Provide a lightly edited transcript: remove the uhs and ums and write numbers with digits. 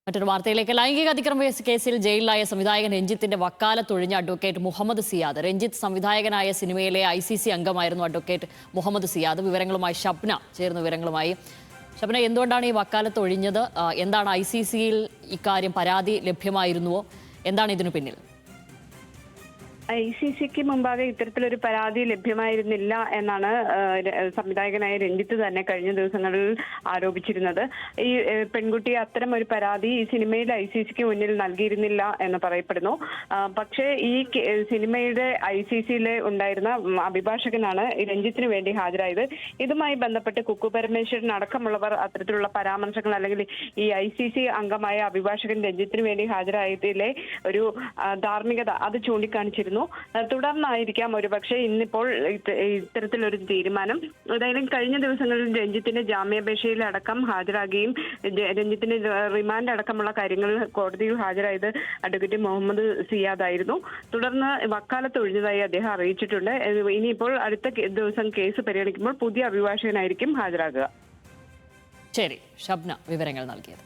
മറ്റൊരു വാർത്തയിലേക്ക് ലൈംഗിക അതിക്രമ കേസിൽ ജയിലിലായ സംവിധായകൻ രഞ്ജിത്തിന്റെ വക്കാലത്തൊഴിഞ്ഞ അഡ്വക്കേറ്റ് മുഹമ്മദ് സിയാദ്. രഞ്ജിത്ത് സംവിധായകനായ സിനിമയിലെ ICC അംഗമായിരുന്നു അഡ്വക്കേറ്റ് മുഹമ്മദ് സിയാദ്. വിവരങ്ങളുമായി ഷബ്ന ചേർന്ന വിവരങ്ങളുമായി. ഷബ്ന, എന്തുകൊണ്ടാണ് ഈ വക്കാലത്ത് ഒഴിഞ്ഞത്? എന്താണ് ICCയിൽ ഇക്കാര്യം പരാതി ലഭ്യമായിരുന്നുവോ? എന്താണ് ഇതിനു പിന്നിൽ? ICCക്ക് മുമ്പാകെ ഇത്തരത്തിലൊരു പരാതി ലഭ്യമായിരുന്നില്ല എന്നാണ് സംവിധായകനായ രഞ്ജിത്ത് തന്നെ കഴിഞ്ഞ ദിവസങ്ങളിൽ ആരോപിച്ചിരുന്നത്. ഈ പെൺകുട്ടി അത്തരം ഒരു പരാതി ഈ സിനിമയിൽ ICCക്ക് മുന്നിൽ നൽകിയിരുന്നില്ല എന്ന് പറയപ്പെടുന്നു. പക്ഷേ ഈ സിനിമയുടെ ICCയിലെ ഉണ്ടായിരുന്ന അഭിഭാഷകനാണ് രഞ്ജിത്തിന് വേണ്ടി ഹാജരായത്. ഇതുമായി ബന്ധപ്പെട്ട് കുക്കു പരമേശ്വരൻ അടക്കമുള്ളവർ അത്തരത്തിലുള്ള പരാമർശങ്ങൾ അല്ലെങ്കിൽ ഈ ICC അംഗമായ അഭിഭാഷകൻ രഞ്ജിത്തിന് വേണ്ടി ഹാജരായതിലെ ഒരു ധാർമ്മികത അത് ചൂണ്ടിക്കാണിച്ചിരുന്നു. തുടർന്നായിരിക്കാം ഒരുപക്ഷെ ഇന്നിപ്പോൾ ഇത്തരത്തിലൊരു തീരുമാനം. ഏതായാലും കഴിഞ്ഞ ദിവസങ്ങളിൽ രഞ്ജിത്തിന്റെ ജാമ്യാപേക്ഷയിൽ അടക്കം ഹാജരാകുകയും രഞ്ജിത്തിന്റെ റിമാൻഡ് അടക്കമുള്ള കാര്യങ്ങൾ കോടതിയിൽ ഹാജരായത് അഡ്വക്കേറ്റ് മുഹമ്മദ് സിയാദ് ആയിരുന്നു. തുടർന്ന് വക്കാലത്ത് ഒഴിഞ്ഞതായി അദ്ദേഹം അറിയിച്ചിട്ടുണ്ട്. ഇനിയിപ്പോൾ അടുത്ത ദിവസം കേസ് പരിഗണിക്കുമ്പോൾ പുതിയ അഭിഭാഷകനായിരിക്കും ഹാജരാകുക. ശരി, ഷബ്ന വിവരങ്ങൾ നൽകിയത്.